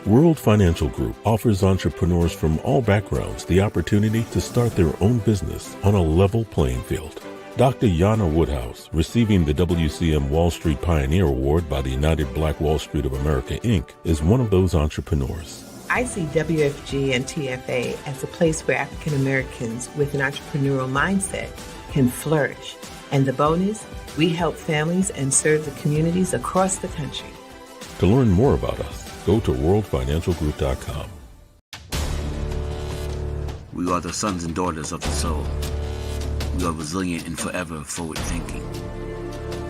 World Financial Group offers entrepreneurs from all backgrounds the opportunity to start their own business on a level playing field. Dr. Yana Woodhouse, receiving the WCM Wall Street Pioneer Award by the United Black Wall Street of America, Inc., is one of those entrepreneurs. I see WFG and TFA as a place where African Americans with an entrepreneurial mindset can flourish. And the bonus, we help families and serve the communities across the country. To learn more about us, go to worldfinancialgroup.com. We are the sons and daughters of the soul. We are resilient and forever forward-thinking.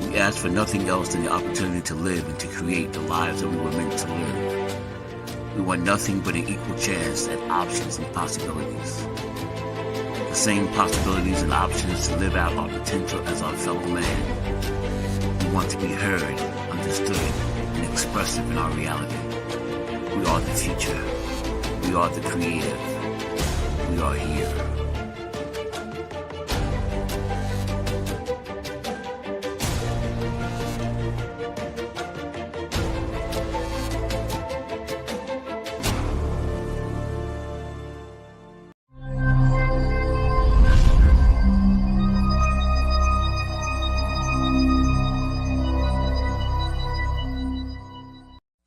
We ask for nothing else than the opportunity to live and to create the lives that we were meant to live. We want nothing but an equal chance at options and possibilities. The same possibilities and options to live out our potential as our fellow man. We want to be heard, understood, and expressive in our reality. We are the future. We are the creative. We are here.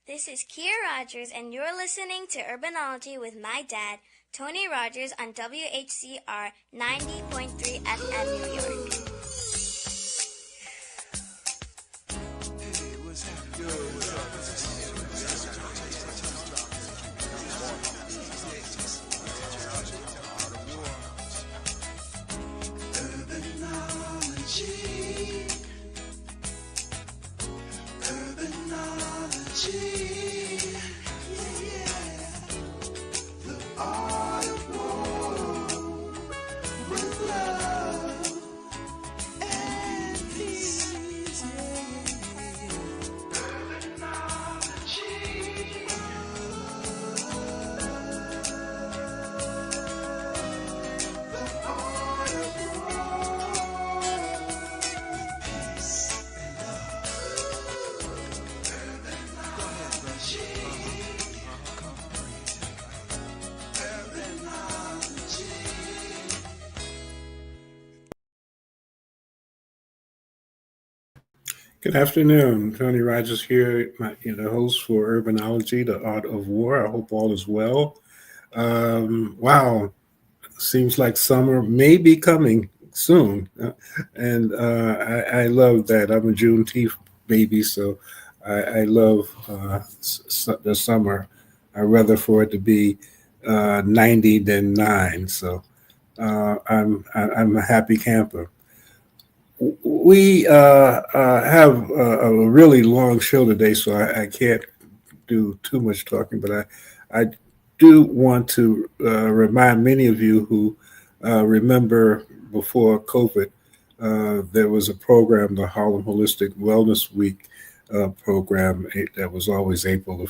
This is Kia Rogers, and you're listening to Urbanlogy with my dad, Tony Rogers, on WHCR 90.3 FM New York. Good afternoon. Tony Rogers here, the host for Urbanology, the Art of War. I hope all is well. Wow, seems like summer may be coming soon. And I love that. I'm a Juneteenth baby, so I love the summer. I'd rather for it to be 90 than 9. So I'm a happy camper. We have a really long show today, so I can't do too much talking, but I do want to remind many of you who remember before COVID, there was a program, the Harlem Holistic Wellness Week program that was always the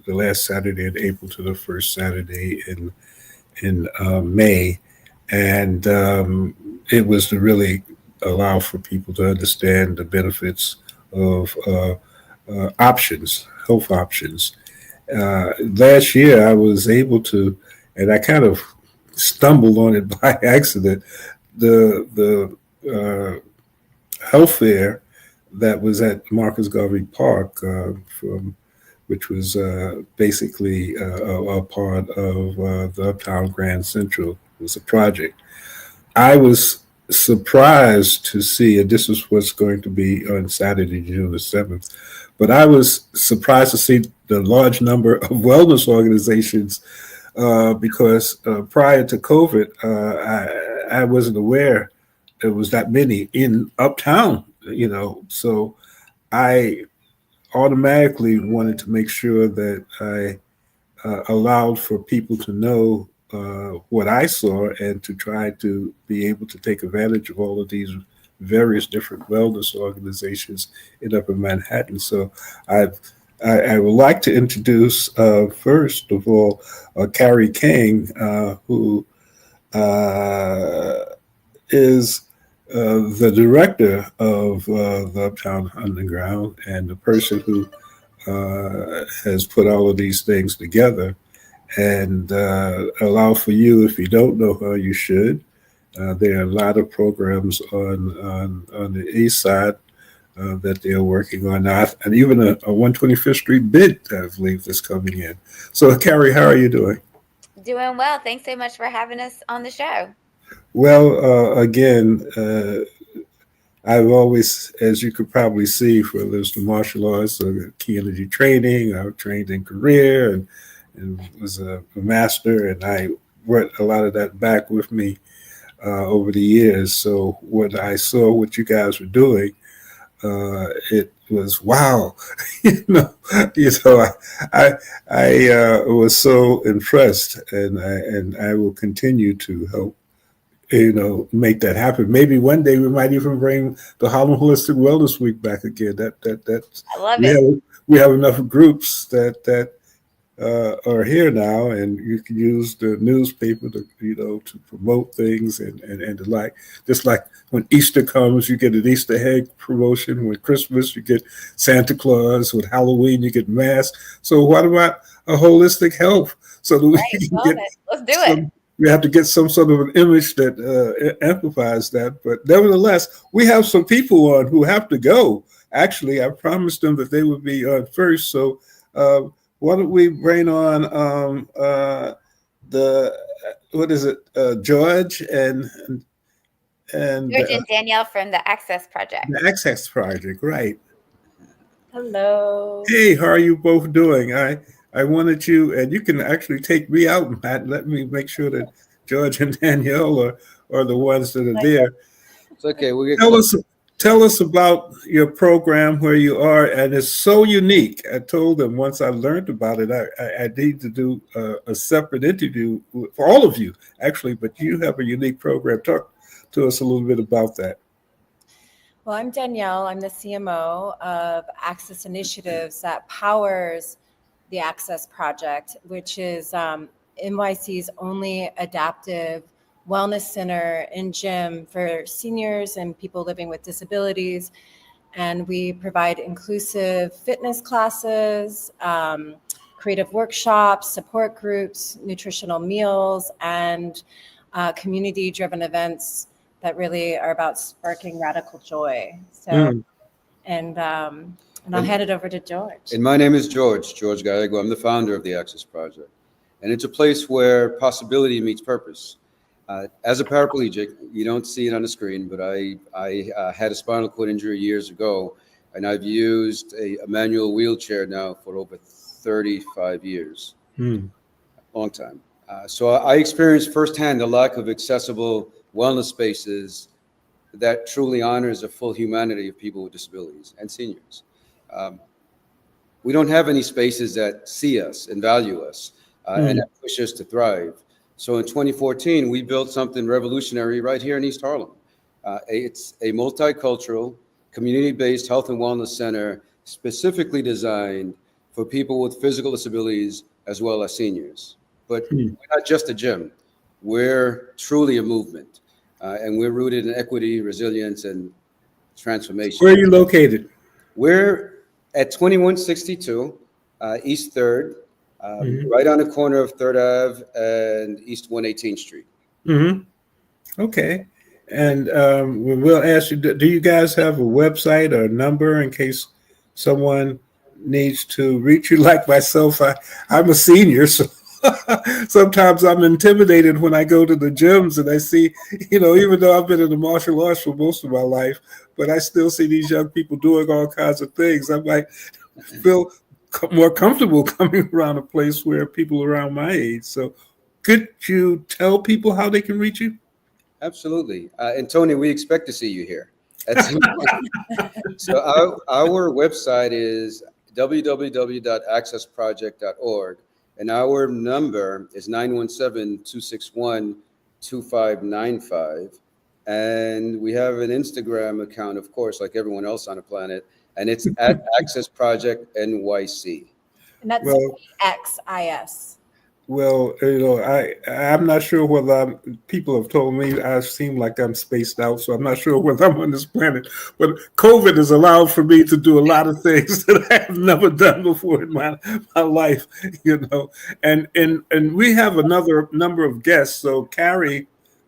last Saturday in April to the first Saturday in May. And it was to really allow for people to understand the benefits of health options. Last year, I was able to, and I kind of stumbled on it by accident, the health fair that was at Marcus Garvey Park, which was basically a part of the Uptown Grand Central. It was a project. I was surprised to see, and this is what's going to be on Saturday, June the 7th, but I was surprised to see the large number of wellness organizations because prior to COVID, I wasn't aware there was that many in Uptown, so I automatically wanted to make sure that I allowed for people to know what I saw and to try to be able to take advantage of all of these various different wellness organizations in Upper Manhattan. So I would like to introduce, first of all, Carrie King, who is the director of the Uptown Underground and the person who has put all of these things together and allow for you, if you don't know how you should. There are a lot of programs on the east side that they're working on now, and even a 125th Street bid, I believe, is coming in. So, Carrie, how are you doing? Doing well. Thanks so much for having us on the show. Well, again, I've always, as you could probably see, whether it's the martial arts or key energy training, I've trained in career and was a master, and I brought a lot of that back with me over the years. So when I saw what you guys were doing, it was wow. you know, I was so impressed, and I will continue to help make that happen. Maybe one day we might even bring the Harlem Holistic Wellness Week back again. That's I love it. We have enough groups that are here now, and you can use the newspaper to promote things and the like. Just like when Easter comes, you get an Easter egg promotion. With Christmas, you get Santa Claus. With Halloween, you get masks. So what about a holistic health? So that we can get Let's do it. We have to get some sort of an image that amplifies that. But nevertheless, we have some people on who have to go. Actually, I promised them that they would be on first. So why don't we bring on George and George and Danielle from the Access Project. The Access Project, right? Hello. Hey, how are you both doing? I wanted you, and you can actually take me out, Matt. Let me make sure that George and Danielle are the ones that are there. It's okay. We'll get Tell us about your program, where you are, and it's so unique. I told them once I learned about it, I need to do a separate interview for all of you, actually, but you have a unique program. Talk to us a little bit about that. Well, I'm Danielle. I'm the CMO of Access Initiatives that powers the Access Project, which is NYC's only adaptive wellness center and gym for seniors and people living with disabilities. And we provide inclusive fitness classes, creative workshops, support groups, nutritional meals, and community-driven events that really are about sparking radical joy. So, and I'll hand it over to George. And my name is George Gallego. I'm the founder of the Access Project. And it's a place where possibility meets purpose. As a paraplegic, you don't see it on the screen, but I had a spinal cord injury years ago, and I've used a manual wheelchair now for over 35 years. Long time. So I experienced firsthand the lack of accessible wellness spaces that truly honors the full humanity of people with disabilities and seniors. We don't have any spaces that see us and value us and that push us to thrive. So in 2014, we built something revolutionary right here in East Harlem. It's a multicultural, community-based health and wellness center specifically designed for people with physical disabilities as well as seniors. But we're not just a gym. We're truly a movement. And we're rooted in equity, resilience, and transformation. Where are you located? We're at 2162 East 3rd, right on the corner of 3rd Ave and East 118th Street. Okay. And we'll ask you, do you guys have a website or a number in case someone needs to reach you? Like myself, I'm a senior, so sometimes I'm intimidated when I go to the gyms and I see, even though I've been in the martial arts for most of my life, but I still see these young people doing all kinds of things. I might feel more comfortable coming around a place where people around my age. So could you tell people how they can reach you? Absolutely. And Tony, we expect to see you here. So our website is www.accessproject.org. And our number is 917-261-2595. And we have an Instagram account, of course, like everyone else on the planet. And it's at Access Project NYC. And that's XIS. Well, I'm not sure whether people have told me I seem like I'm spaced out, so I'm not sure whether I'm on this planet. But COVID has allowed for me to do a lot of things that I have never done before in my life, And we have another number of guests, so Carrie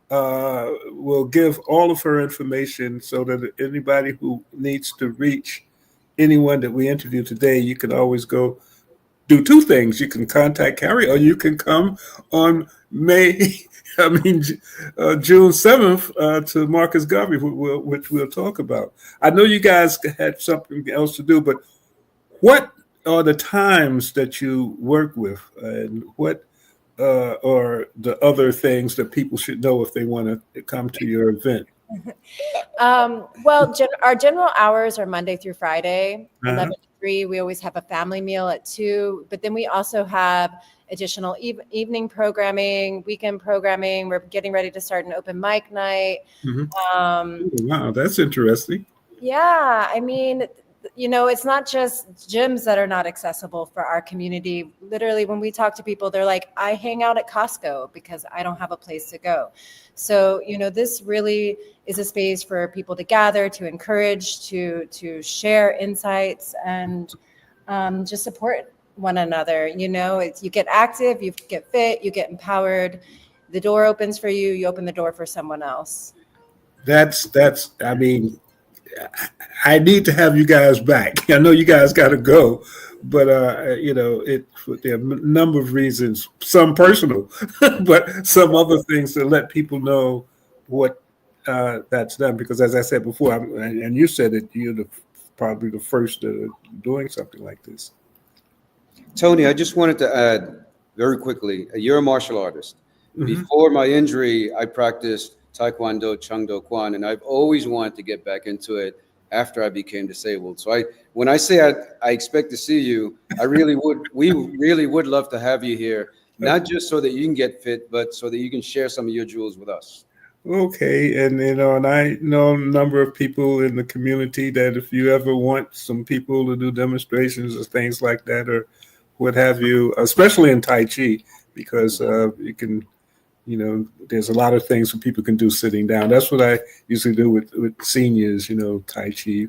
will give all of her information so that anybody who needs to reach anyone that we interview today, you can always go do two things. You can contact Carrie, or you can come on June 7th to Marcus Garvey, which we'll talk about. I know you guys had something else to do, but what are the times that you work with, and what are the other things that people should know if they want to come to your event? Well, our general hours are Monday through Friday, 11 to 3. We always have a family meal at 2, but then we also have additional evening programming, weekend programming. We're getting ready to start an open mic night. Wow, that's interesting. Yeah, I mean, it's not just gyms that are not accessible for our community. Literally, when we talk to people, they're like, I hang out at Costco because I don't have a place to go. So, this really is a space for people to gather, to encourage, to share insights, and just support one another. You get active, you get fit, you get empowered. The door opens for you, you open the door for someone else. I need to have you guys back. I know you guys got to go, but there are a number of reasons, some personal, but some other things to let people know what that's done. Because as I said before, and you said it, you're probably the first doing something like this. Tony, I just wanted to add very quickly, you're a martial artist. Mm-hmm. Before my injury, I practiced Taekwondo, Chung Do Kwan, and I've always wanted to get back into it after I became disabled. So when I say I expect to see you, we really would love to have you here, not just so that you can get fit, but so that you can share some of your jewels with us. Okay, and I know a number of people in the community that if you ever want some people to do demonstrations or things like that, or what have you, especially in Tai Chi, because you can. There's a lot of things that people can do sitting down. That's what I usually do with seniors, Tai Chi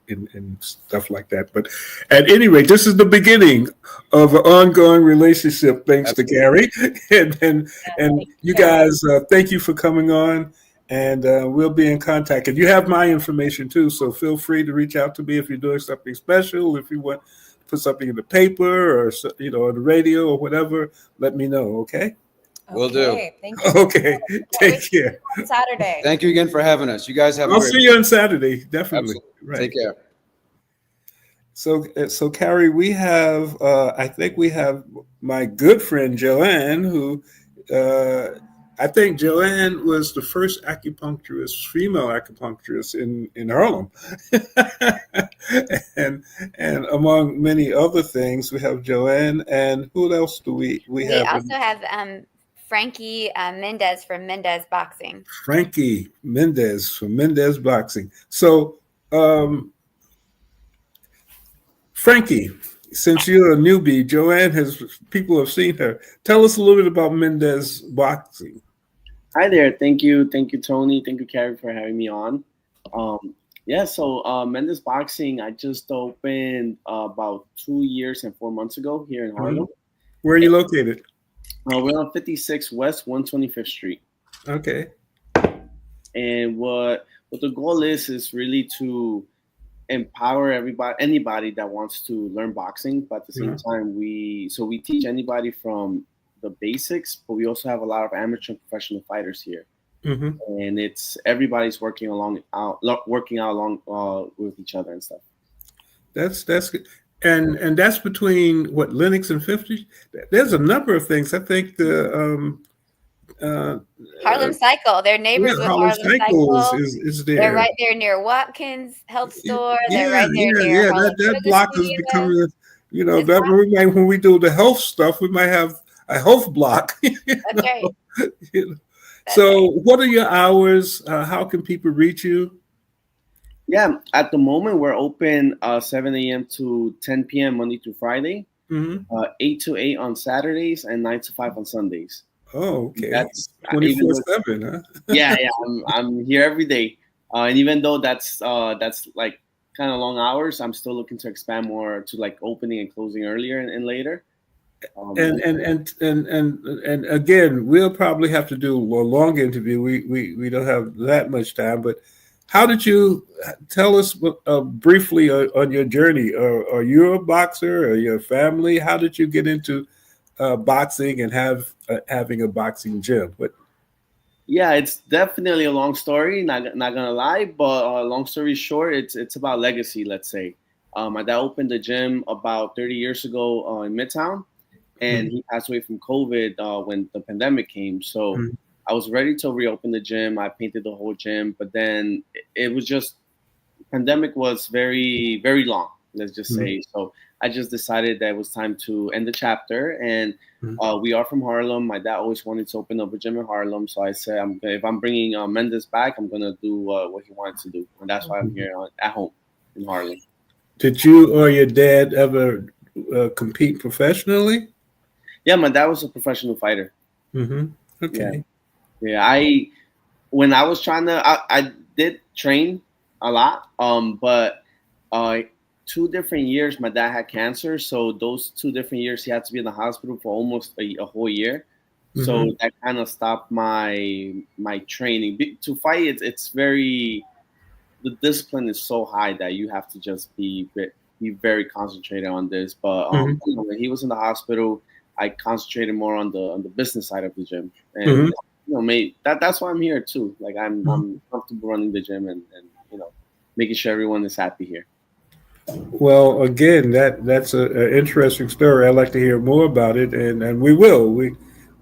and stuff like that. But at any rate, this is the beginning of an ongoing relationship, thanks Absolutely. To Gary. And you guys, thank you for coming on, and we'll be in contact. And you have my information too, so feel free to reach out to me if you're doing something special, if you want to put something in the paper or, on the radio or whatever, let me know, okay? Will do. Thank you. Okay. Take care. Saturday. Thank you again for having us. You guys have I'll see you on Saturday. Definitely. Right. Take care. So Carrie, we have, I think we have my good friend Joanne, who I think Joanne was the first female acupuncturist in Harlem. and among many other things, we have Joanne, and who else do we have? We also have Frankie Mendez from Mendez Boxing. Frankie Mendez from Mendez Boxing. So, Frankie, since you're a newbie, Joanne people have seen her. Tell us a little bit about Mendez Boxing. Hi there. Thank you, Tony. Thank you, Carrie, for having me on. So Mendez Boxing, I just opened about 2 years and 4 months ago here in Harlem. Where are you located? We're on 56 West 125th Street. Okay. And what the goal is really to empower anybody that wants to learn boxing, but at the same time, we teach anybody from the basics, but we also have a lot of amateur and professional fighters here. Mm-hmm. And it's everybody's working out along with each other and stuff. That's good. And that's between what, Lenox and 50? There's a number of things. I think the Harlem Cycle. They're neighbors with Harlem Cycle. Is there. They're right there near Watkins Health Store. They're right there near Harlem that block is becoming, that when we do the health stuff, we might have a health block. That's right. So what are your hours? How can people reach you? Yeah, at the moment we're open 7 a.m. to 10 p.m. Monday through Friday. Mm-hmm. 8 to 8 on Saturdays, and 9 to 5 on Sundays. Oh, okay. That's even though, 24/7, huh? yeah, I'm here every day, and even though that's like kind of long hours, I'm still looking to expand more to like opening and closing earlier and later. And again, we'll probably have to do a long interview. We don't have that much time, but how did you tell us briefly on your journey? Are you a boxer? Or your family? How did you get into boxing and having a boxing gym? What? Yeah, it's definitely a long story. Not gonna lie, but long story short, it's about legacy. Let's say, my dad opened the gym about 30 years ago in Midtown, and he passed away from COVID when the pandemic came. So I was ready to reopen the gym. I painted the whole gym, but then it was just pandemic was very very long. Let's just say so. I just decided that it was time to end the chapter, and we are from Harlem. My dad always wanted to open up a gym in Harlem, so I said, if I'm bringing Mendes back, I'm gonna do what he wanted to do, and that's why I'm here at home in Harlem. Did you or your dad ever compete professionally? Yeah, my dad was a professional fighter. Okay. Yeah. When I was trying to, I did train a lot, but 2 different years my dad had cancer, so those 2 different years he had to be in the hospital for almost a whole year. So that kind of stopped my training. To fight, it's very, the discipline is so high that you have to just be very concentrated on this. But when he was in the hospital, I concentrated more on the business side of the gym, and that's why I'm here too. Like I'm comfortable running the gym and making sure everyone is happy here. Well, again, that's an interesting story. I'd like to hear more about it, and we will. We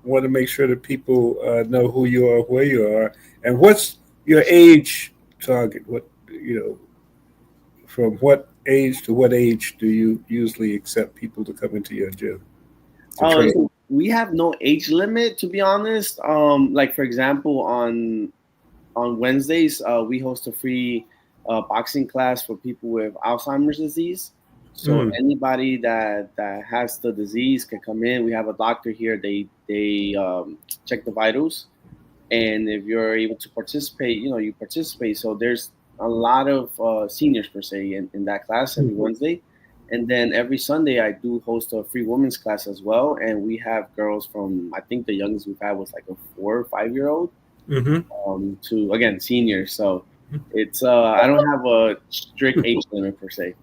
want to make sure that people know who you are, where you are, and what's your age target. From what age to what age do you usually accept people to come into your gym? So we have no age limit, to be honest. Like for example, on Wednesdays, we host a free boxing class for people with Alzheimer's disease. So anybody that has the disease can come in. We have a doctor here. They check the vitals, and if you're able to participate, you participate. So there's a lot of seniors per se in that class every Wednesday. And then every Sunday, I do host a free women's class as well. And we have girls from, I think the youngest we've had was like a 4 or 5 year old to, again, seniors. So it's, I don't have a strict age limit per se.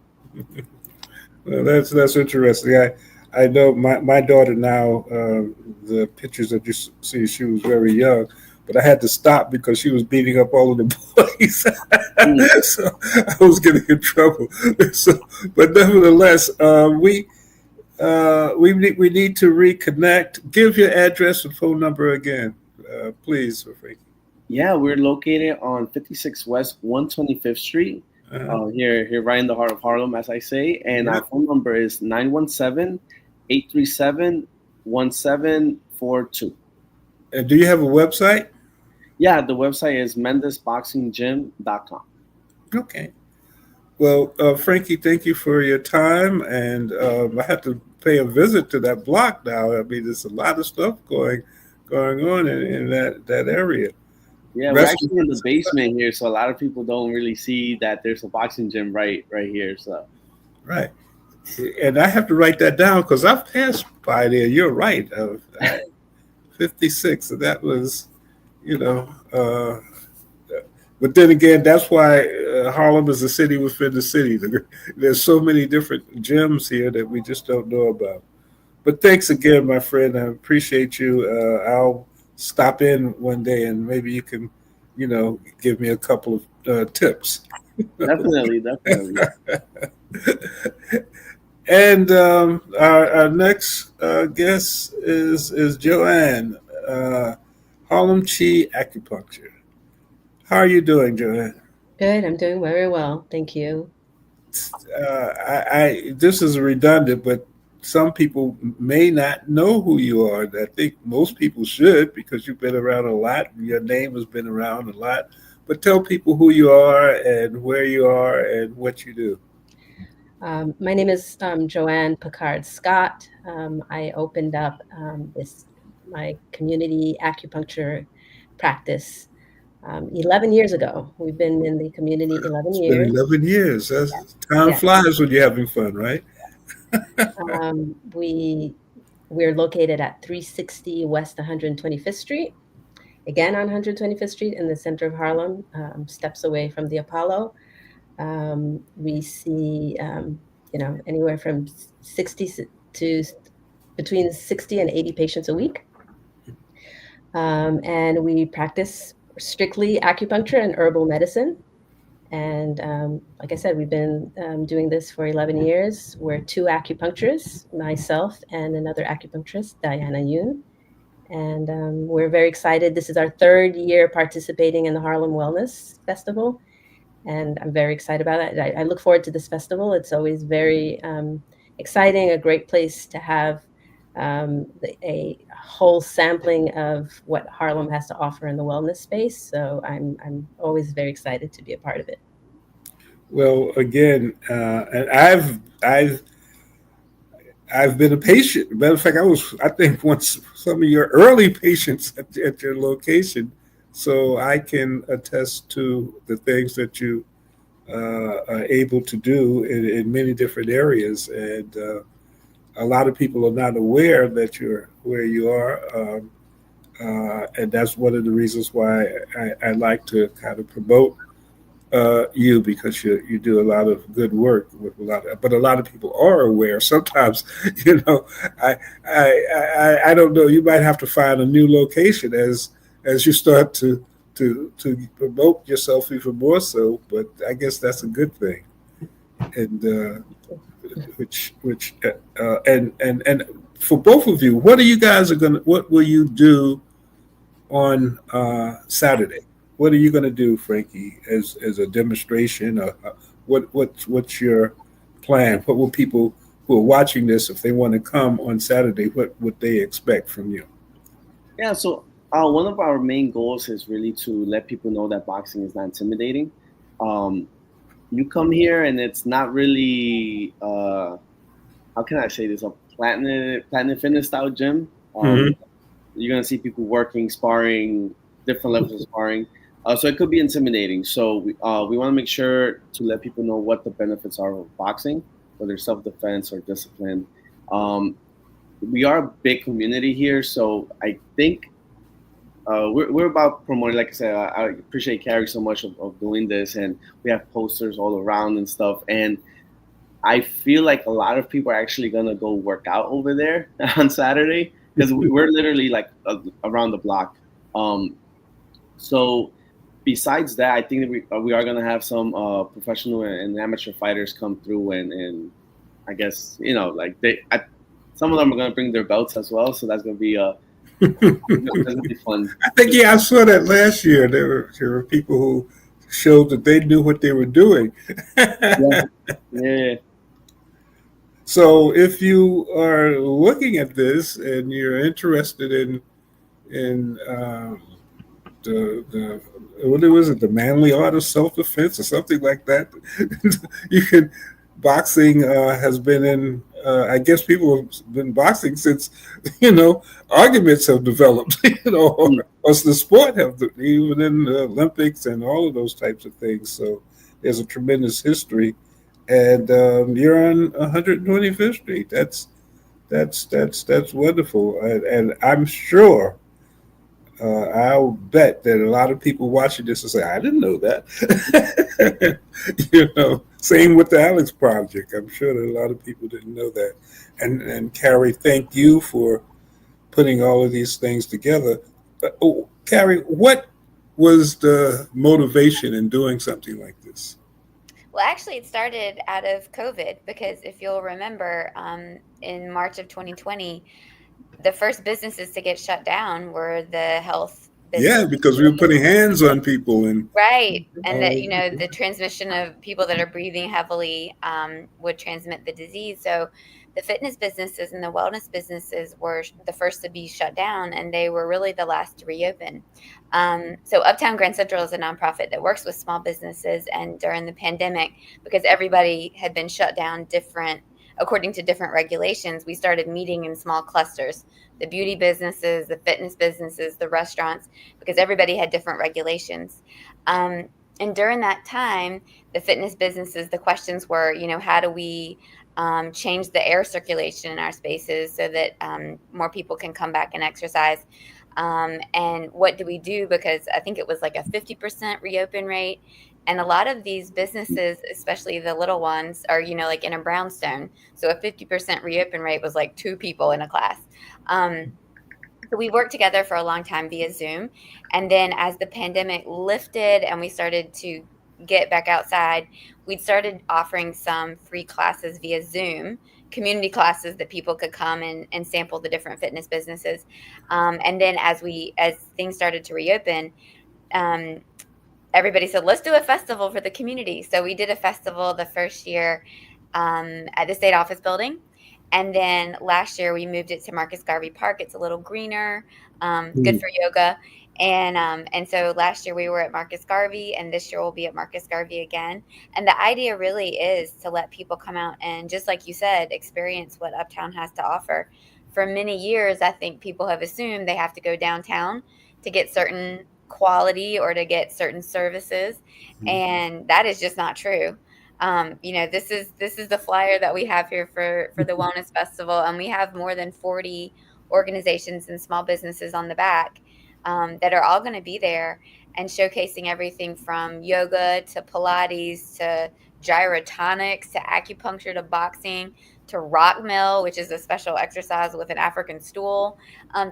Well, that's interesting. I know my daughter now, the pictures that you see, she was very young, but I had to stop because she was beating up all of the boys. So I was getting in trouble. But nevertheless, we need to reconnect. Give your address and phone number again, please, Frankie. Yeah, we're located on 56 West 125th Street, here right in the heart of Harlem, as I say. And our phone number is 917-837-1742. And do you have a website? Yeah, the website is mendesboxinggym.com. Okay. Well, Frankie, thank you for your time. And I have to pay a visit to that block now. I mean, there's a lot of stuff going on in that area. Yeah, we're actually in the basement here, so a lot of people don't really see that there's a boxing gym right here. So, right. And I have to write that down because I've passed by there. You're right. 56. And that was, but then again, that's why Harlem is a city within the city. There's so many different gyms here that we just don't know about. But thanks again, my friend. I appreciate you. I'll stop in one day and maybe you can, give me a couple of tips. Definitely. And our next guest is Joanne, Harlem Chi Acupuncture. How are you doing, Joanne? Good. I'm doing very well. Thank you. This is redundant, but some people may not know who you are. I think most people should because you've been around a lot. Your name has been around a lot. But tell people who you are and where you are and what you do. My name is Joanne Picard Scott. I opened up my community acupuncture practice 11 years ago. We've been in the community 11 It's been years. 11 years. Time Yeah. flies when you're having fun, right? We're located at 360 West 125th Street, again on 125th Street in the center of Harlem, steps away from the Apollo. We see, anywhere from 60 to between 60 and 80 patients a week. And we practice strictly acupuncture and herbal medicine. And like I said, we've been doing this for 11 years. We're 2 acupuncturists, myself and another acupuncturist, Diana Yoon. And we're very excited. This is our 3rd year participating in the Harlem Wellness Festival. And I'm very excited about it. I look forward to this festival. It's always very exciting, a great place to have a whole sampling of what Harlem has to offer in the wellness space. So I'm always very excited to be a part of it. Well, again, and I've been a patient. Matter of fact, I think, once some of your early patients at your location, so I can attest to the things that you are able to do in many different areas. And a lot of people are not aware that you're where you are. And that's one of the reasons why I like to kind of promote you, because you do a lot of good work with but a lot of people are aware. Sometimes, I don't know. You might have to find a new location as you start to promote yourself even more so. But I guess that's a good thing. And and for both of you, what will you do on Saturday? What are you going to do, Frankie, as a demonstration? What's your plan? What will people who are watching this, if they want to come on Saturday, what would they expect from you? Yeah, so one of our main goals is really to let people know that boxing is not intimidating. You come here and it's not really, how can I say this, a Planet Fitness style gym. You're going to see people working, sparring, different levels of sparring. So it could be intimidating. So we want to make sure to let people know what the benefits are of boxing, whether self-defense or discipline. We are a big community here, so I think we're about promoting. Like I said, I appreciate Carrie so much of doing this, and we have posters all around and stuff. And I feel like a lot of people are actually going to go work out over there on Saturday, because we're literally like around the block. So besides that, I think that we are going to have some professional and amateur fighters come through, and I guess, some of them are going to bring their belts as well. So that's going to be fun. I think, I saw that last year. There were people who showed that they knew what they were doing. Yeah. So if you are looking at this and you're interested in the what was it, the manly art of self-defense or something like that, you can. Boxing has been in. I guess people have been boxing since arguments have developed. Or the sport even in the Olympics and all of those types of things. So there's a tremendous history. And you're on 125th Street. That's wonderful, and I'm sure. I'll bet that a lot of people watching this will say, "I didn't know that." Same with the Alex Project. I'm sure that a lot of people didn't know that. And Carrie, thank you for putting all of these things together. Carrie, what was the motivation in doing something like this? Well, actually, it started out of COVID, because if you'll remember, in March of 2020, the first businesses to get shut down were the health businesses. Yeah, because we were putting hands on people. Right. And that, the transmission of people that are breathing heavily would transmit the disease. So the fitness businesses and the wellness businesses were the first to be shut down, and they were really the last to reopen. So Uptown Grand Central is a nonprofit that works with small businesses, and during the pandemic, because everybody had been shut down according to different regulations, we started meeting in small clusters, the beauty businesses, the fitness businesses, the restaurants, because everybody had different regulations. And during that time, the fitness businesses, the questions were, how do we change the air circulation in our spaces so that more people can come back and exercise? And what do we do? Because I think it was like a 50% reopen rate. And a lot of these businesses, especially the little ones, are, like in a brownstone. So a 50% reopen rate was like 2 people in a class. So we worked together for a long time via Zoom. And then as the pandemic lifted and we started to get back outside, we'd started offering some free classes via Zoom, community classes that people could come and sample the different fitness businesses. And then as things started to reopen, everybody said, let's do a festival for the community. So we did a festival the first year at the state office building. And then last year we moved it to Marcus Garvey Park. It's a little greener, good for yoga. And so last year we were at Marcus Garvey, and this year we'll be at Marcus Garvey again. And the idea really is to let people come out and, just like you said, experience what Uptown has to offer. For many years, I think people have assumed they have to go downtown to get certain quality or to get certain services. And that is just not true. This is the flyer that we have here for the Wellness Festival, and we have more than 40 organizations and small businesses on the back that are all going to be there and showcasing everything from yoga to Pilates to gyrotonics to acupuncture to boxing to rock mill, which is a special exercise with an African stool,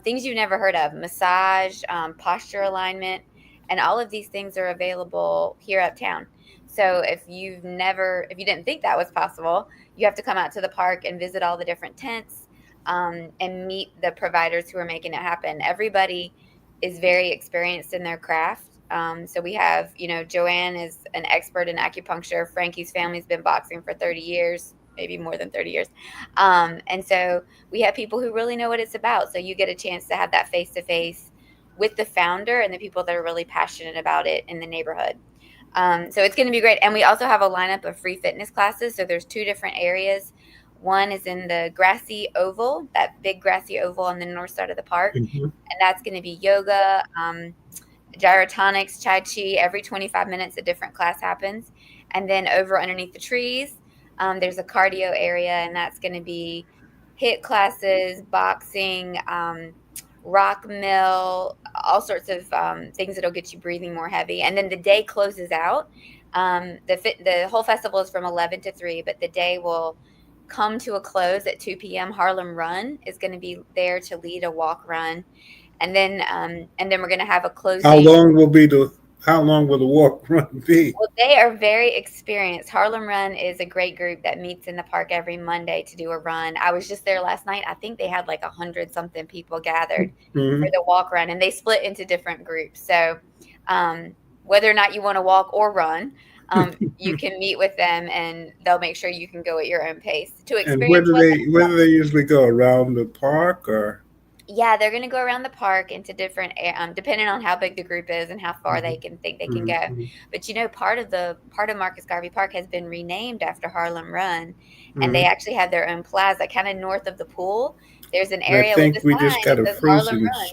things you've never heard of, massage, posture alignment, and all of these things are available here uptown. So if you didn't think that was possible, you have to come out to the park and visit all the different tents and meet the providers who are making it happen. Everybody is very experienced in their craft. So we have, Joanne is an expert in acupuncture. Frankie's family's been boxing for 30 years, maybe more than 30 years. And so we have people who really know what it's about. So you get a chance to have that face-to-face with the founder and the people that are really passionate about it in the neighborhood. So it's going to be great. And we also have a lineup of free fitness classes. So there's 2 different areas. One is in the grassy oval, that big grassy oval on the north side of the park. And that's going to be yoga, gyrotonics, Tai Chi. Every 25 minutes, a different class happens. And then over underneath the trees, there's a cardio area, and that's going to be HIIT classes, boxing, rock mill, all sorts of things that'll get you breathing more heavy. And then the day closes out. The whole festival is from 11 to 3, but the day will come to a close at 2 p.m. Harlem Run is going to be there to lead a walk run. And then we're going to have a closing. How long will the walk run be? Well, they are very experienced. Harlem Run is a great group that meets in the park every Monday to do a run. I was just there last night. I think they had like 100-something people gathered for the walk run, and they split into different groups. So whether or not you want to walk or run, you can meet with them, and they'll make sure you can go at your own pace to experience. And where do they usually go? Around the park, or? Yeah, they're going to go around the park into different, depending on how big the group is and how far they can go. But part of Marcus Garvey Park has been renamed after Harlem Run, and they actually have their own plaza, kind of north of the pool. There's an area. I think with a we sign just got that a says Harlem frozen. Run.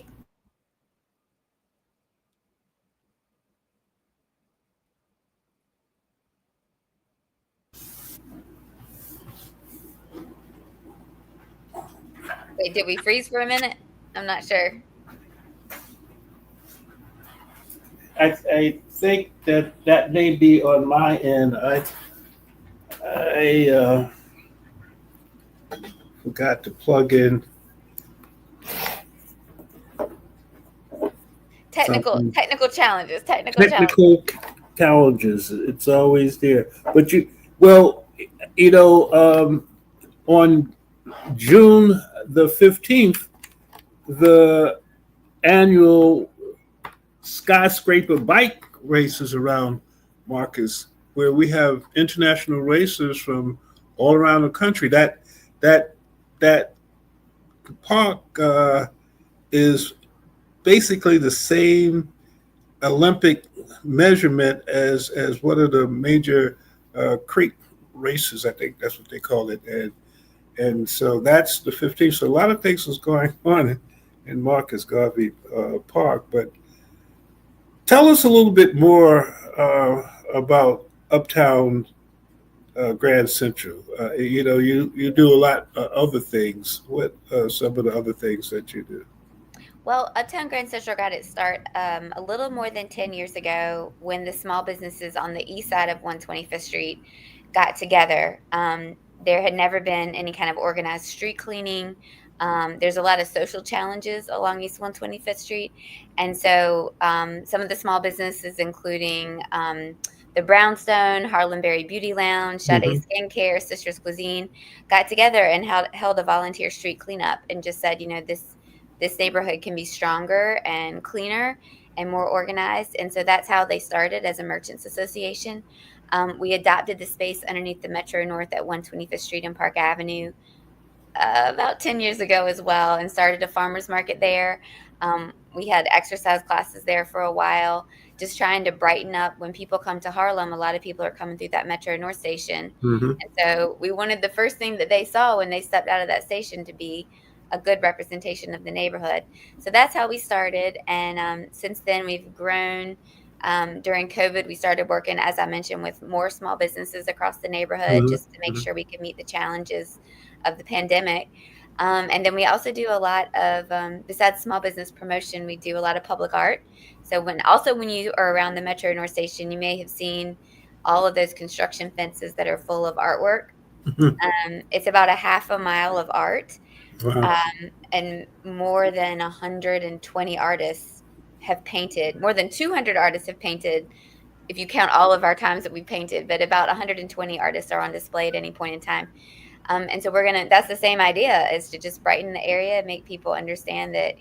Wait, did we freeze for a minute? I'm not sure. I think that may be on my end. I Forgot to plug in. Technical challenges. Technical challenges. It's always there. But on June the 15th, the annual skyscraper bike races around Marcus, where we have international racers from all around the country. That that park is basically the same Olympic measurement as one of the major creek races. I think that's what they call it, and so that's the 15th. So a lot of things was going on in Marcus Garvey Park. But tell us a little bit more about Uptown Grand Central. You do a lot of other things. What some of the other things that you do? Well, Uptown Grand Central got its start a little more than 10 years ago when the small businesses on the east side of 125th Street got together. There had never been any kind of organized street cleaning. There's a lot of social challenges along East 125th Street. And so some of the small businesses, including the Brownstone, Harlem Berry Beauty Lounge, Sade Skincare, Sisters Cuisine, got together and held a volunteer street cleanup and just said, this neighborhood can be stronger and cleaner and more organized. And so that's how they started as a merchants association. We adopted the space underneath the Metro North at 125th Street and Park Avenue about 10 years ago as well, and started a farmer's market there. We had exercise classes there for a while, just trying to brighten up. When people come to Harlem, a lot of people are coming through that Metro North station. And so we wanted the first thing that they saw when they stepped out of that station to be a good representation of the neighborhood. So that's how we started. And since then we've grown. During COVID, we started working, as I mentioned, with more small businesses across the neighborhood just to make sure we could meet the challenges of the pandemic. And then we also do a lot of, besides small business promotion, we do a lot of public art. So when you are around the Metro North Station, you may have seen all of those construction fences that are full of artwork. It's about a half a mile of art. Wow. And more than 120 artists have painted. More than 200 artists have painted, if you count all of our times that we painted, but about 120 artists are on display at any point in time. And so that's the same idea, is to just brighten the area, make people understand that,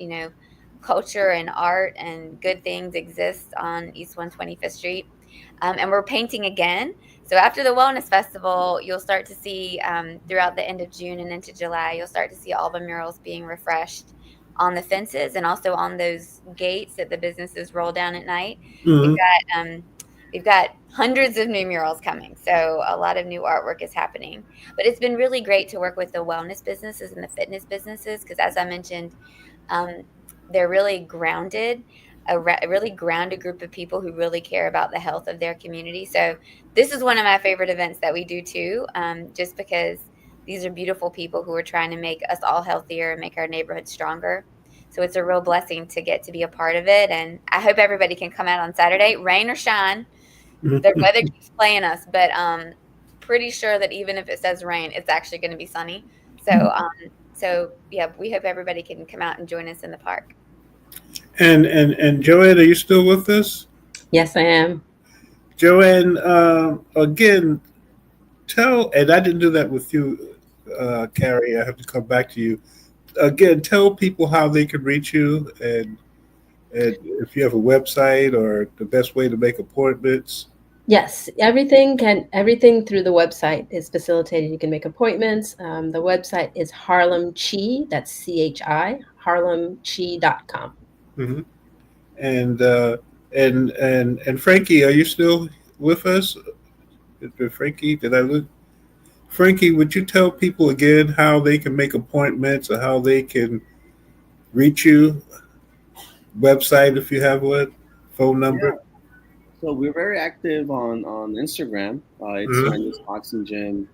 culture and art and good things exist on East 125th Street. And we're painting again. So after the Wellness Festival, you'll start to see throughout the end of June and into July, you'll start to see all the murals being refreshed on the fences and also on those gates that the businesses roll down at night. We've got hundreds of new murals coming. So a lot of new artwork is happening. But it's been really great to work with the wellness businesses and the fitness businesses because, as I mentioned, they're really grounded. A really grounded group of people who really care about the health of their community. So this is one of my favorite events that we do too, just because these are beautiful people who are trying to make us all healthier and make our neighborhood stronger. So it's a real blessing to get to be a part of it. And I hope everybody can come out on Saturday, rain or shine. The weather keeps playing us, but pretty sure that even if it says rain, it's actually going to be sunny. So yeah, we hope everybody can come out and join us in the park. And Joanne, are you still with us? Yes, I am. Joanne, again, and I didn't do that with you, Carrie. I have to come back to you. Again, tell people how they can reach you and if you have a website or the best way to make appointments. Yes, everything through the website is facilitated. You can make appointments. The website is Harlem Chi, that's CHI, harlemchi.com. Mm-hmm. And Frankie, are you still with us? Frankie, did I look? Frankie, would you tell people again how they can make appointments or how they can reach you? Website, if you have one, phone number. Yeah. So we're very active on Instagram. It's Mendes Boxing Gym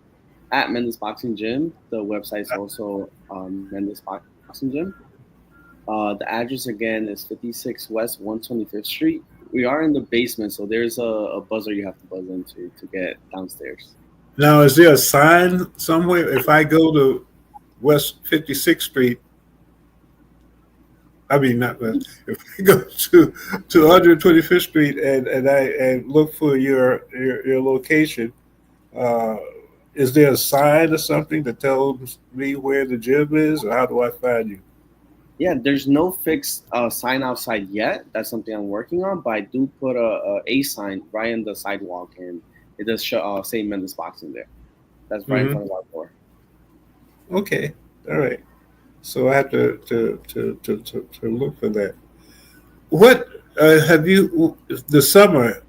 at Mendes Boxing Gym. The website's also Mendes Boxing Gym. The address again is 56 West 125th Street. We are in the basement, so there's a buzzer you have to buzz into to get downstairs. Now, is there a sign somewhere? If I go to West 56th Street, I mean, not if I go to 125th Street and I look for your location, is there a sign or something that tells me where the gym is, or how do I find you? Yeah, there's no fixed sign outside yet. That's something I'm working on, but I do put a sign right in the sidewalk, and it does say Mendes Boxing there. That's right in front of our door. Okay, All right. So I have to look for that. What have you the summer?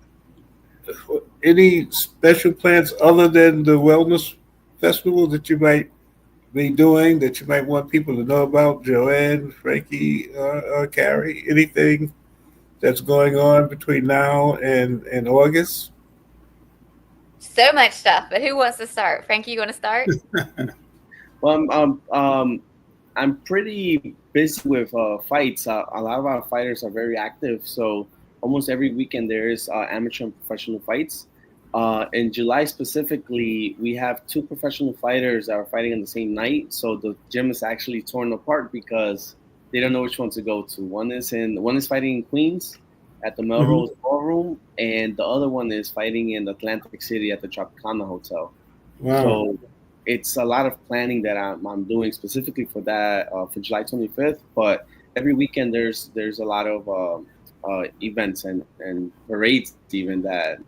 Any special plans other than the wellness festival that you might be doing that you might want people to know about? Joanne, Frankie, Carrie, anything that's going on between now and August? So much stuff, but who wants to start? Frankie, you want to start? Well, I'm pretty busy with fights. A lot of our fighters are very active, so almost every weekend there is amateur and professional fights. In July specifically, we have two professional fighters that are fighting on the same night. So the gym is actually torn apart because they don't know which one to go to. One is fighting in Queens at the Hmm. Melrose Ballroom, and the other one is fighting in Atlantic City at the Tropicana Hotel. Wow. So it's a lot of planning that I'm doing specifically for that for July 25th. But every weekend there's a lot of events and parades even that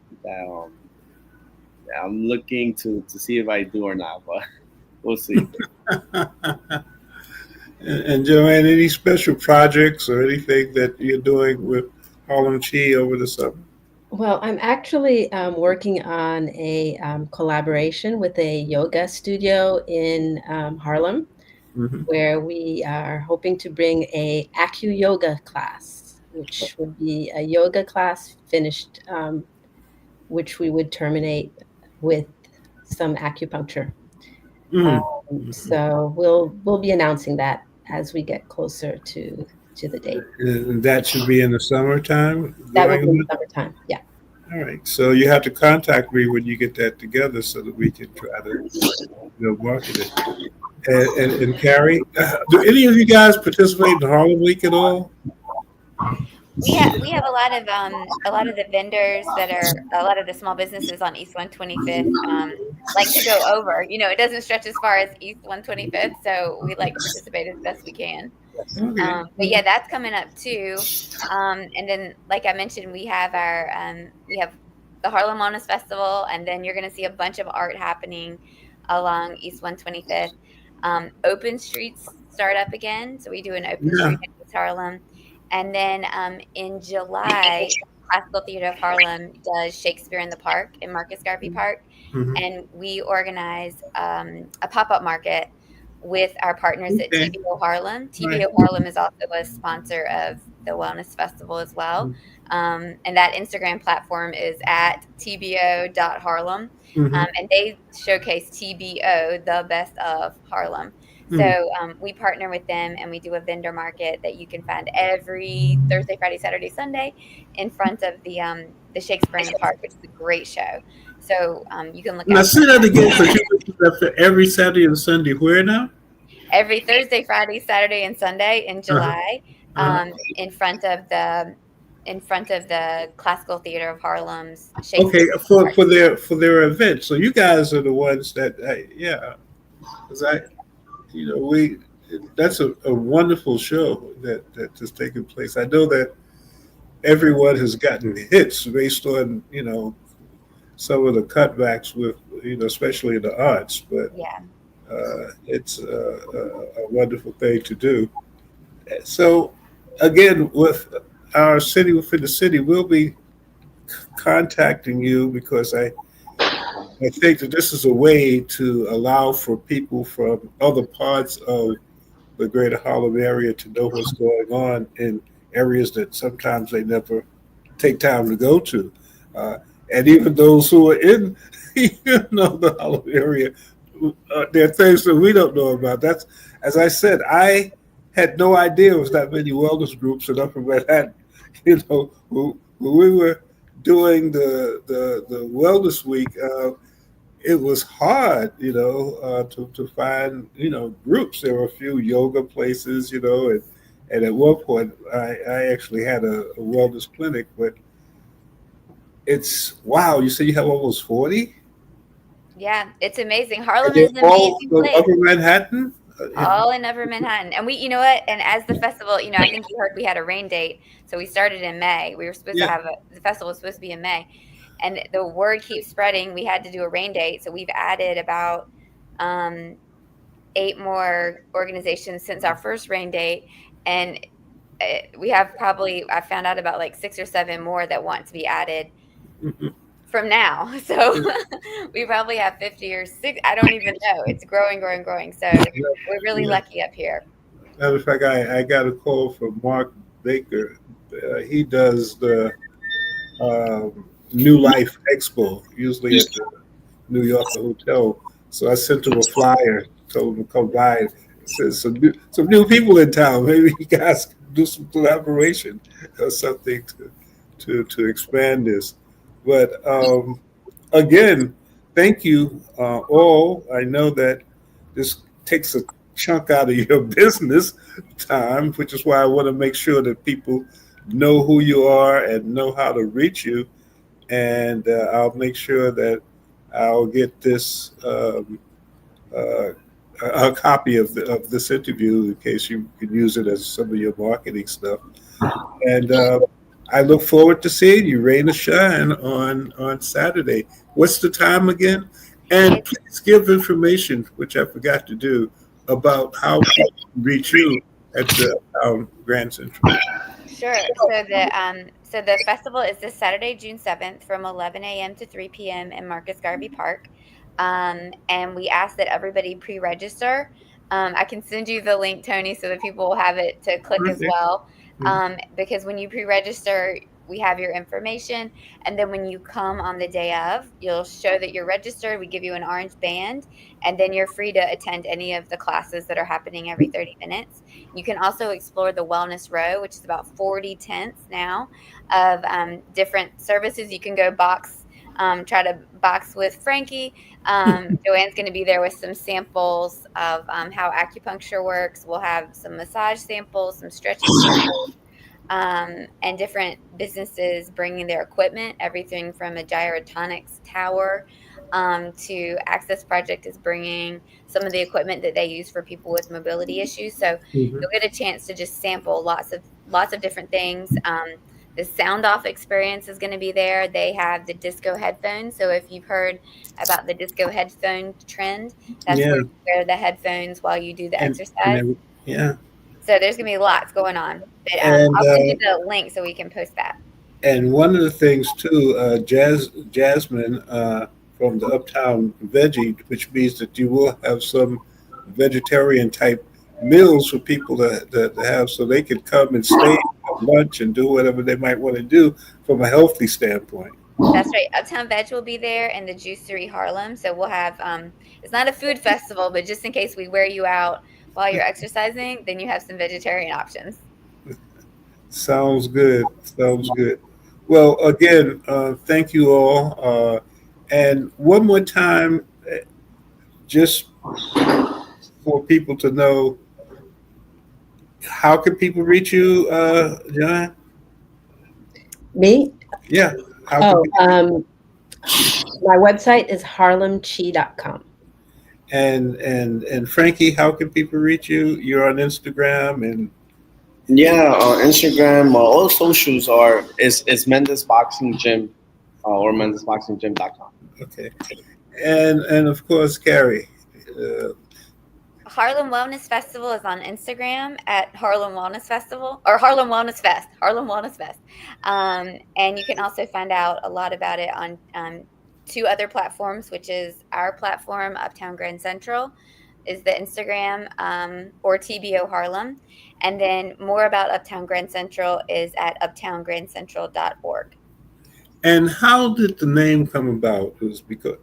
I'm looking to see if I do or not. But we'll see. And Joanne, any special projects or anything that you're doing with Harlem Chi over the summer? Well, I'm actually working on a collaboration with a yoga studio in Harlem, Hmm. where we are hoping to bring a Acu yoga class, which would be a yoga class finished, which we would terminate with some acupuncture. Mm. So we'll be announcing that as we get closer to the date. And that should be in the summertime That will going be in on. summertime. Yeah. All right. So you have to contact me when you get that together so that we can try to market it. And Carrie, do any of you guys participate in Harlem Week at all? We have a lot of the vendors that are a lot of the small businesses on East 125th like to go over. You know, it doesn't stretch as far as East 125th, so we like to participate as best we can. Okay. But yeah, that's coming up too. And then, like I mentioned, we have the Harlem Wellness Festival, and then you're going to see a bunch of art happening along East 125th. Open streets start up again, so we do an open Yeah. street in East Harlem, and then in July, Classical Theater of Harlem does Shakespeare in the Park in Marcus Garvey Park, Hmm. and we organize a pop up market with our partners at Okay. TBO Harlem. Right. TBO Harlem is also a sponsor of the Wellness Festival as well. And that Instagram platform is at tbo.harlem. Hmm. And they showcase TBO, the best of Harlem. Hmm. So we partner with them and we do a vendor market that you can find every Thursday, Friday, Saturday, Sunday in front of the Shakespeare in the Park, which is a great show. So you can look Now out for say that that. again. So you do that for every Saturday and Sunday. Where now? Every Thursday, Friday, Saturday, and Sunday in Uh-huh. July, Uh-huh. in front of the Classical Theater of Harlem's Okay, Shakespeare in the for Park. their event. So you guys are the ones that, yeah, because we that's a wonderful show that has taken place. I know that everyone has gotten hits based on some of the cutbacks with especially in the arts, but Yeah. it's a wonderful thing to do. So again, with our city within the city, we'll be contacting you because I think that this is a way to allow for people from other parts of the greater Harlem area to know what's going on in areas that sometimes they never take time to go to. Uh, and even those who are in, the Harlem area, there are things that we don't know about. That's, as I said, I had no idea there was that many wellness groups in Upper Manhattan. When we were doing the wellness week, it was hard, to find, groups. There were a few yoga places, and at one point I actually had a wellness clinic, but it's wow. You say you have almost 40? Yeah, it's amazing. And Harlem they're is an all amazing from place. Upper Manhattan? All in Upper Manhattan. And you know what? And as the festival, I think you heard we had a rain date. So we started in May. We were supposed to Yeah. have the festival was supposed to be in May. And the word keeps spreading. We had to do a rain date. So we've added about 8 more organizations since our first rain date, and we have probably, I found out about like 6 or 7 more that want to be added from now. So we probably have 50 or 6. I don't even know. It's growing, growing, growing. So we're really lucky up here. Matter of fact, I got a call from Mark Baker. He does the New Life Expo, usually at the New Yorker Hotel. So I sent him a flyer, told him to come by. Says some new people in town. Maybe you guys can do some collaboration or something to expand this. But again, thank you all. I know that this takes a chunk out of your business time, which is why I want to make sure that people know who you are and know how to reach you. And I'll make sure that I'll get this a copy of this interview in case you can use it as some of your marketing stuff. And I look forward to seeing you, rain or shine, on Saturday. What's the time again? And please give information, which I forgot to do, about how people can reach you at the Uptown Grand Central. Sure. So the festival is this Saturday, June 7th, from 11 a.m. to 3 p.m. in Marcus Garvey Park. And we ask that everybody pre-register. I can send you the link, Tony, so that people will have it to click as well. Because when you pre-register, we have your information. And then when you come on the day of, you'll show that you're registered. We give you an orange band, and then you're free to attend any of the classes that are happening every 30 minutes. You can also explore the Wellness Row, which is about 40 tents now of different services. You can go try to box with Frankie. Joanne's going to be there with some samples of how acupuncture works. We'll have some massage samples, some stretching samples, and different businesses bringing their equipment, everything from a gyrotonics tower to Access Project is bringing some of the equipment that they use for people with mobility issues. So you'll get a chance to just sample lots of different things. The sound off experience is going to be there. They have the disco headphones. So if you've heard about the disco headphone trend, that's where you wear the headphones while you do the exercise. So there's going to be lots going on. But I'll send you the link so we can post that. And one of the things too, Jasmine from the Uptown Veggie, which means that you will have some vegetarian type meals for people to have, so they can come and stay at lunch and do whatever they might want to do from a healthy standpoint. That's right. Uptown Veg will be there, and the Juicery Harlem. So we'll have it's not a food festival, but just in case we wear you out while you're exercising, then you have some vegetarian options. Sounds good. Well, again, thank you all. And one more time, just for people to know, how can people reach you, John? Me? Yeah. My website is harlemchi.com. And Frankie, how can people reach you? You're on Instagram and Instagram, all socials is Mendes Boxing Gym or mendesboxinggym.com. Okay. And of course, Carrie. Harlem Wellness Festival is on Instagram at Harlem Wellness Festival or Harlem Wellness Fest. And you can also find out a lot about it on 2 other platforms, which is our platform, Uptown Grand Central, is the Instagram, or TBO Harlem. And then more about Uptown Grand Central is at uptowngrandcentral.org. And how did the name come about? It was because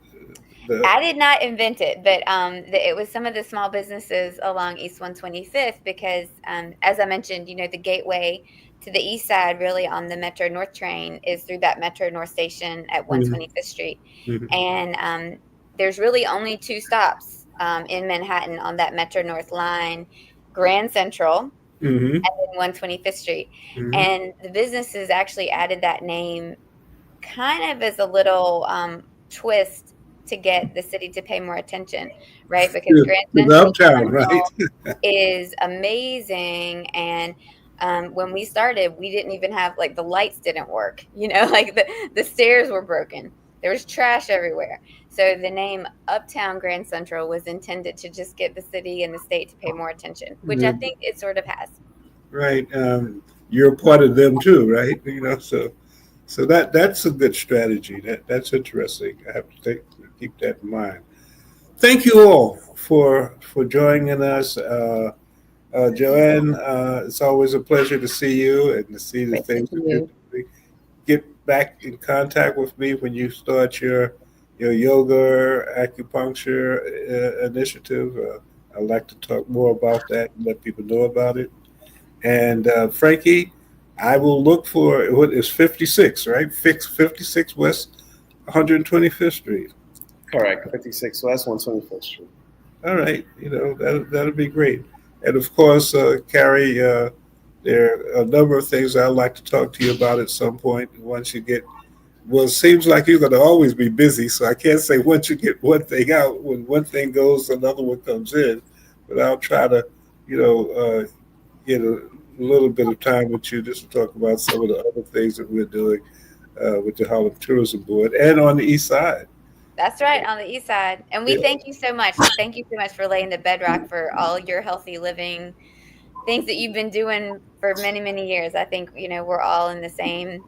I did not invent it, but it was some of the small businesses along East 125th because, as I mentioned, the gateway to the east side, really on the Metro North train, is through that Metro North station at 125th Street. And there's really only 2 stops in Manhattan on that Metro North line, Grand Central and then 125th Street. And the businesses actually added that name kind of as a little twist to get the city to pay more attention, right? Because Grand Central is amazing. And when we started, we didn't even have, the lights didn't work, the stairs were broken. There was trash everywhere. So the name Uptown Grand Central was intended to just get the city and the state to pay more attention, which I think it sort of has. Right. You're a part of them too, right? So that's a good strategy. That's interesting. I have to keep that in mind. Thank you all for joining us. Joanne, it's always a pleasure to see you and to see the Great things seeing that you're you. doing. Get back in contact with me when you start your yoga acupuncture initiative. I'd like to talk more about that and let people know about it. And Frankie, I will look for what is 56, right? 56 West 125th Street. Correct. 56 West, 125th Street. All right, that'll be great. And of course, Carrie, there are a number of things I'd like to talk to you about at some point. Once you get, well, it seems like you're going to always be busy, so I can't say once you get one thing out, when one thing goes, another one comes in. But I'll try to, get a little bit of time with you just to talk about some of the other things that we're doing with the Harlem Tourism Board and on the East Side. That's right, on the east side. And we Yeah. thank you so much. Thank you so much for laying the bedrock for all your healthy living things that you've been doing for many, many years. I think, we're all in the same,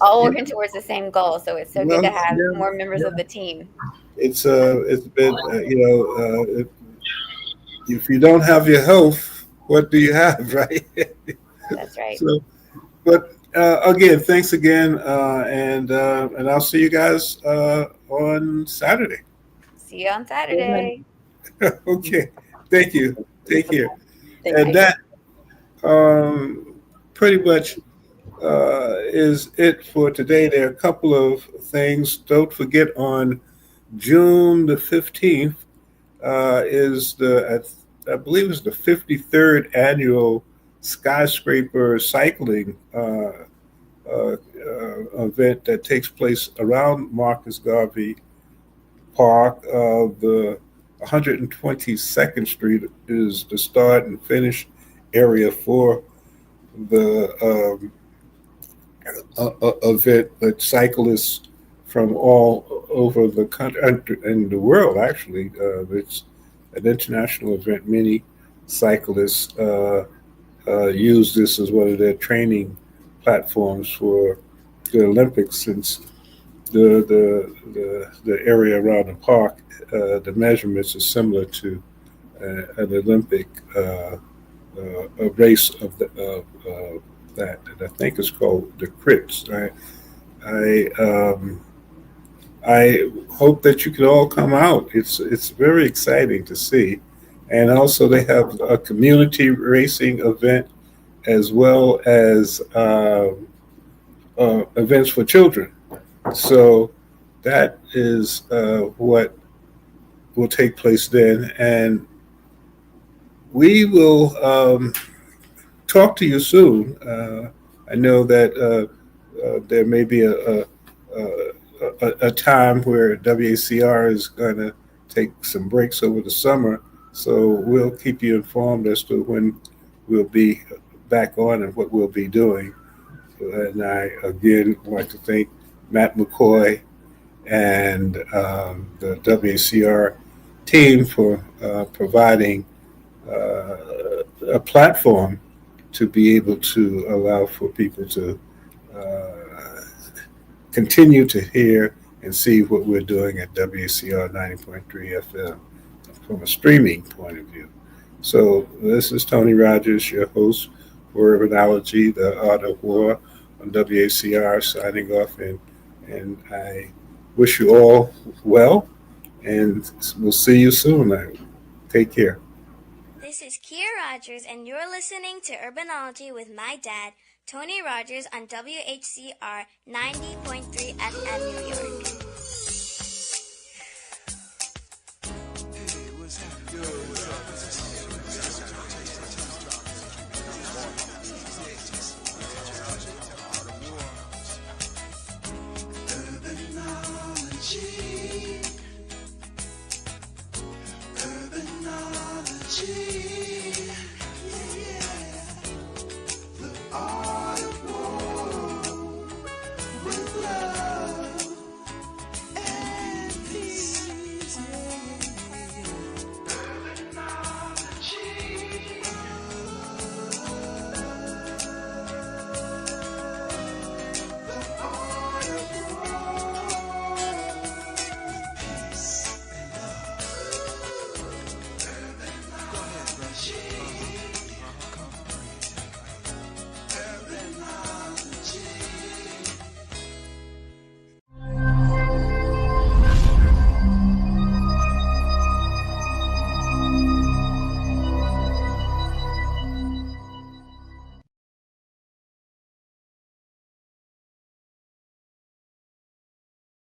all working towards the same goal. So it's so good Well, to have yeah, more members of the team. it's been if you don't have your health, what do you have, right? That's right. So, but again, thanks again, and I'll see you guys on Saturday. See you on Saturday. Okay, thank you. Take care. Thank And you. that pretty much is it for today. There are a couple of things. Don't forget on June the 15th is I believe it's the 53rd annual skyscraper cycling event that takes place around Marcus Garvey Park. The 122nd Street is the start and finish area for the event, but cyclists from all over the country and the world, actually. It's an international event. Many cyclists use this as one of their training platforms for the Olympics, since the area around the park, the measurements are similar to an Olympic a race of that, and I think it's called the Crits. I hope that you can all come out. It's very exciting to see, and also they have a community racing event as well as events for children. So that is what will take place then, and we will talk to you soon. I know that there may be a time where WACR is going to take some breaks over the summer, so we'll keep you informed as to when we'll be back on and what we'll be doing. And I again like to thank Matt McCoy and the WACR team for providing a platform to be able to allow for people to continue to hear and see what we're doing at WACR 90.3 FM from a streaming point of view. So this is Tony Rogers, your host for Urbanlogy, the Art of War on WACR, signing off, and I wish you all well, and we'll see you soon. Take care. This is Kia Rogers, and you're listening to Urbanology with my dad, Tony Rogers, on WHCR 90.3 FM New York.